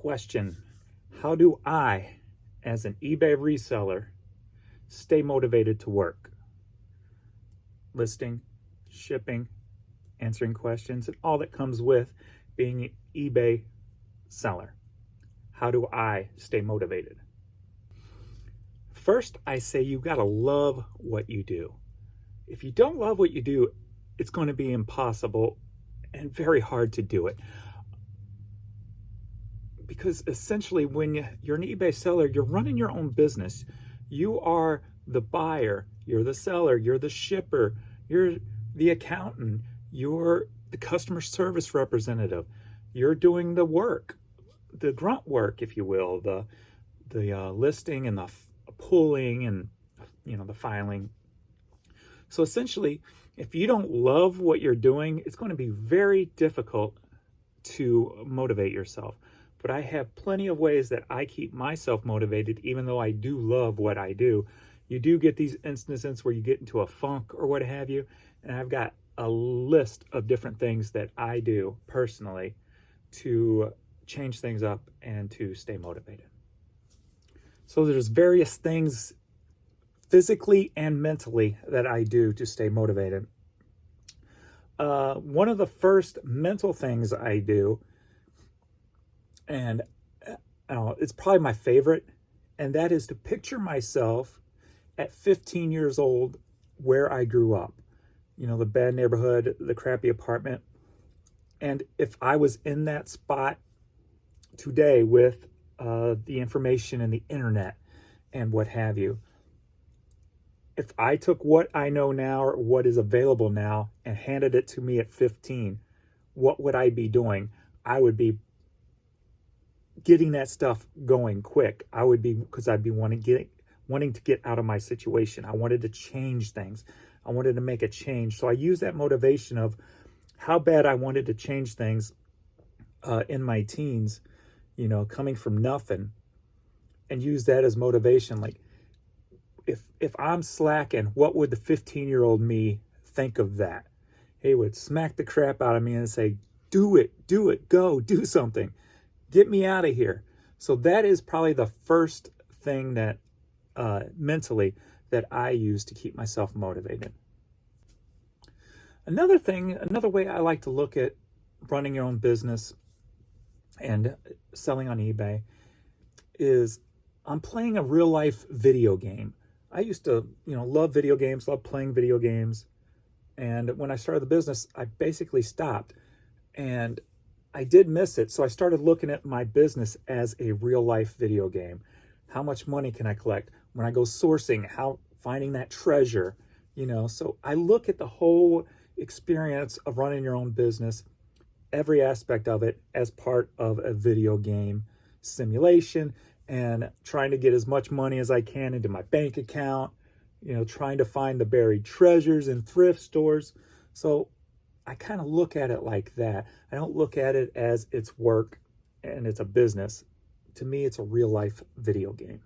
question: how do I, as an eBay reseller, stay motivated to work? Listing, shipping, answering questions, and all that comes with being an eBay seller. How do I stay motivated? First, I say you gotta love what you do. If you don't love what you do, it's going to be impossible and very hard to do it. Because essentially, when you're an eBay seller, you're running your own business. You are the buyer, you're the seller, you're the shipper, you're the accountant, you're the customer service representative. You're doing the work, the grunt work, if you will, the listing and the pulling and the filing. So essentially, if you don't love what you're doing, it's going to be very difficult to motivate yourself. But I have plenty of ways that I keep myself motivated, even though I do love what I do. You do get these instances where you get into a funk or what have you, and I've got a list of different things that I do personally to change things up and to stay motivated. So there's various things physically and mentally that I do to stay motivated. One of the first mental things I do, and it's probably my favorite, and that is to picture myself at 15 years old where I grew up. The bad neighborhood, the crappy apartment. And if I was in that spot today with the information and the internet and what have you, if I took what I know now or what is available now and handed it to me at 15, what would I be doing? I would be getting that stuff going quick. Because I'd be wanting to get out of my situation. I wanted to change things. I wanted to make a change. So I use that motivation of how bad I wanted to change things in my teens, coming from nothing, and use that as motivation. Like, if I'm slacking, what would the 15-year-old me think of that? He would smack the crap out of me and say, do it, go, do something. Get me out of here. So that is probably the first thing that mentally that I use to keep myself motivated. Another way I like to look at running your own business and selling on eBay is I'm playing a real life video game. I used to, love video games, love playing video games. And when I started the business, I basically stopped. And I did miss it. So I started looking at my business as a real life video game. How much money can I collect? When I go sourcing, finding that treasure, So I look at the whole experience of running your own business, every aspect of it, as part of a video game simulation, and trying to get as much money as I can into my bank account, trying to find the buried treasures in thrift stores. So I kind of look at it like that. I don't look at it as it's work and it's a business. To me, it's a real life video game.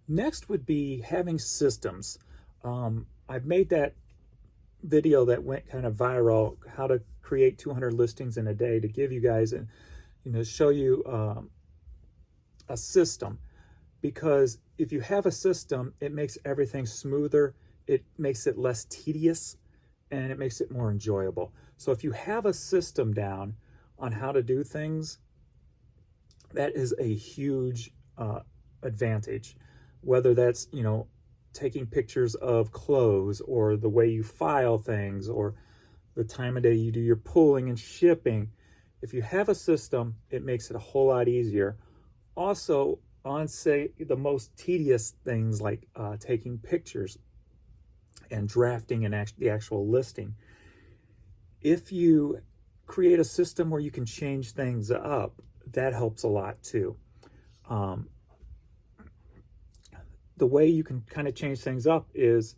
Next would be having systems. I've made that video that went kind of viral, how to create 200 listings in a day, to give you guys and show you a system. Because if you have a system, it makes everything smoother, it makes it less tedious, and it makes it more enjoyable. So if you have a system down on how to do things, that is a huge advantage. Whether that's, taking pictures of clothes, or the way you file things, or the time of day you do your pulling and shipping. If you have a system, it makes it a whole lot easier. Also, on, say, the most tedious things like taking pictures and drafting and the actual listing, if you create a system where you can change things up, that helps a lot too. The way you can kind of change things up is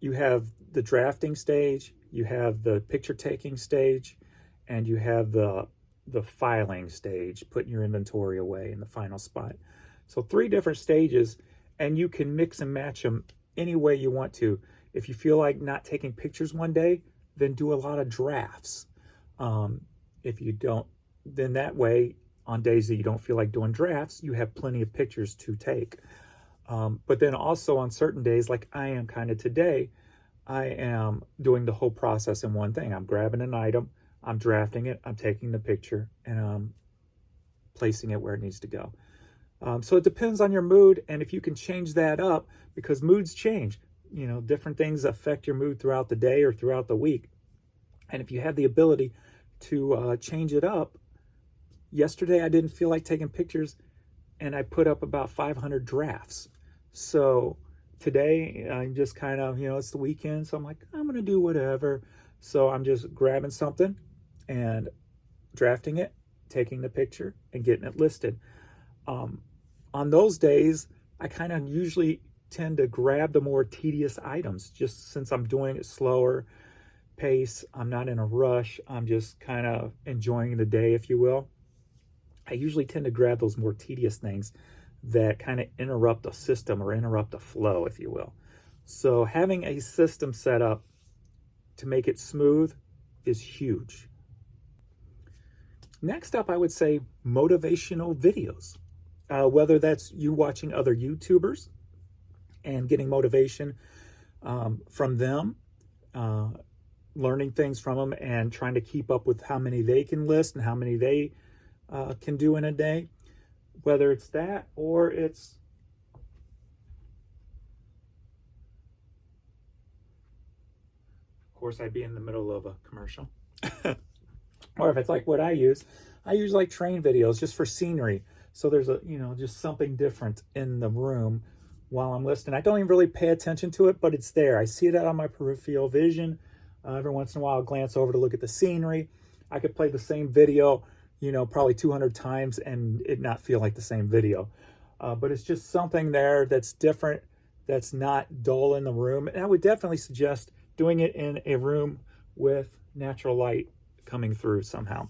you have the drafting stage, you have the picture taking stage, and you have the filing stage, putting your inventory away in the final spot. So 3 different stages, and you can mix and match them any way you want to. If you feel like not taking pictures one day, then do a lot of drafts. If you don't, then that way on days that you don't feel like doing drafts, you have plenty of pictures to take. But then also on certain days, like I am kind of today, I am doing the whole process in one thing. I'm grabbing an item, I'm drafting it, I'm taking the picture, and I'm placing it where it needs to go. So it depends on your mood, and if you can change that up, because moods change. You know, different things affect your mood throughout the day or throughout the week. And if you have the ability to change it up, yesterday I didn't feel like taking pictures, and I put up about 500 drafts. So today I'm just kind of, it's the weekend, so I'm like, I'm going to do whatever. So I'm just grabbing something and drafting it, taking the picture, and getting it listed. On those days, I kind of usually tend to grab the more tedious items, just since I'm doing it slower pace. I'm not in a rush. I'm just kind of enjoying the day, if you will. I usually tend to grab those more tedious things that kind of interrupt the system or interrupt the flow, if you will. So having a system set up to make it smooth is huge. Next up, I would say motivational videos. Whether that's you watching other YouTubers and getting motivation from them, learning things from them and trying to keep up with how many they can list and how many they can do in a day. Whether it's that or it's of course I'd be in the middle of a commercial. Or if it's like what I use like train videos just for scenery. So there's just something different in the room while I'm listening. I don't even really pay attention to it, but it's there. I see it out on my peripheral vision. Every once in a while, I'll glance over to look at the scenery. I could play the same video, probably 200 times and it not feel like the same video. But it's just something there that's different, that's not dull in the room. And I would definitely suggest doing it in a room with natural light coming through somehow,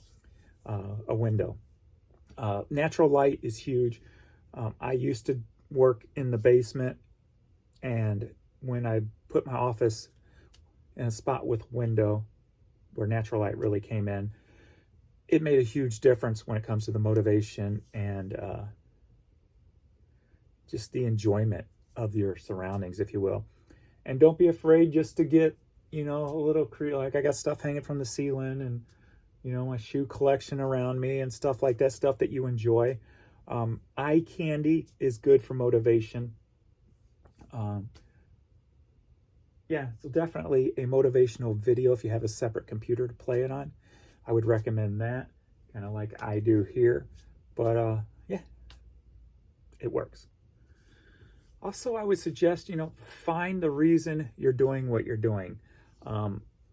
a window. Natural light is huge. I used to work in the basement, and when I put my office in a spot with window where natural light really came in, it made a huge difference when it comes to the motivation and just the enjoyment of your surroundings, if you will. And don't be afraid just to get, a little like I got stuff hanging from the ceiling and my shoe collection around me and stuff like that, stuff that you enjoy. Eye candy is good for motivation. So definitely a motivational video if you have a separate computer to play it on. I would recommend that, kind of like I do here. But it works. Also, I would suggest, find the reason you're doing what you're doing.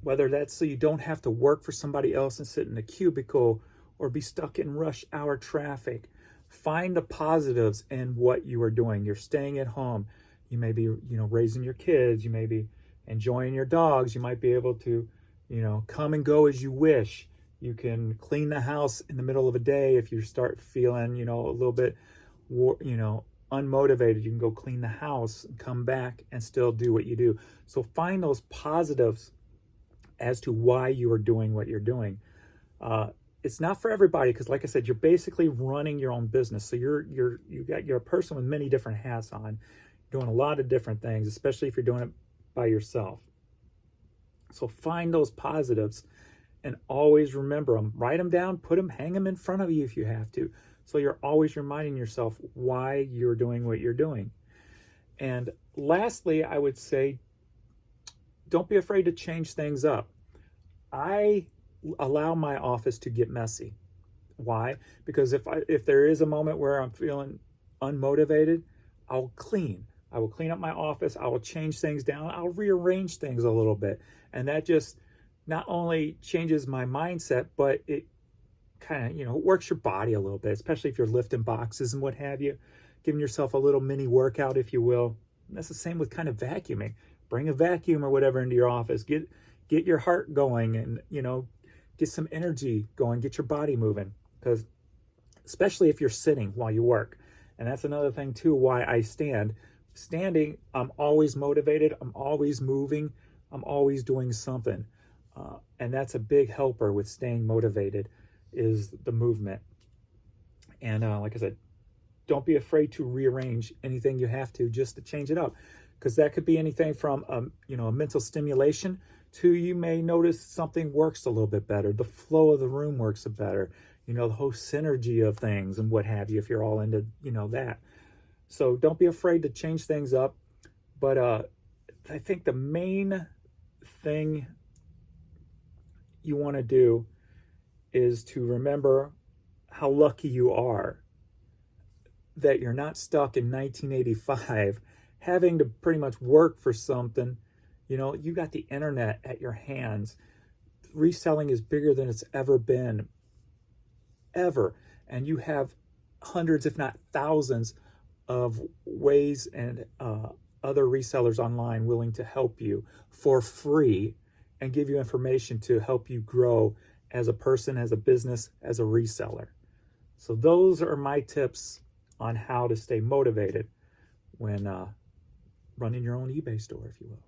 Whether that's so you don't have to work for somebody else and sit in a cubicle or be stuck in rush hour traffic. Find the positives in what you are doing. You're staying at home. You may be, raising your kids. You may be enjoying your dogs. You might be able to, come and go as you wish. You can clean the house in the middle of a day if you start feeling, a little bit, unmotivated. You can go clean the house and come back and still do what you do. So find those positives as to why you are doing what you're doing. It's not for everybody because, like I said, you're basically running your own business. So you're a person with many different hats on, doing a lot of different things, especially if you're doing it by yourself. So find those positives and always remember them. Write them down, hang them in front of you if you have to. So you're always reminding yourself why you're doing what you're doing. And lastly, I would say, don't be afraid to change things up. I allow my office to get messy. Why? Because if there is a moment where I'm feeling unmotivated, I'll clean. I will clean up my office. I will change things down. I'll rearrange things a little bit. And that just not only changes my mindset, but it kind of, works your body a little bit, especially if you're lifting boxes and what have you, giving yourself a little mini workout, if you will. And that's the same with kind of vacuuming. Bring a vacuum or whatever into your office. Get your heart going and, get some energy going. Get your body moving. Because especially if you're sitting while you work. And that's another thing, too, why I stand. Standing, I'm always motivated. I'm always moving. I'm always doing something. And that's a big helper with staying motivated is the movement. And like I said, don't be afraid to rearrange anything you have to just to change it up, because that could be anything from a mental stimulation to, you may notice something works a little bit better, the flow of the room works better, the whole synergy of things and what have you, if you're all into that. So don't be afraid to change things up. But I think the main thing you want to do is to remember how lucky you are that you're not stuck in 1985 having to pretty much work for something. You got the internet at your hands. Reselling is bigger than it's ever been, ever. And you have hundreds, if not thousands, of ways and other resellers online willing to help you for free and give you information to help you grow as a person, as a business, as a reseller. So those are my tips on how to stay motivated when running your own eBay store, if you will.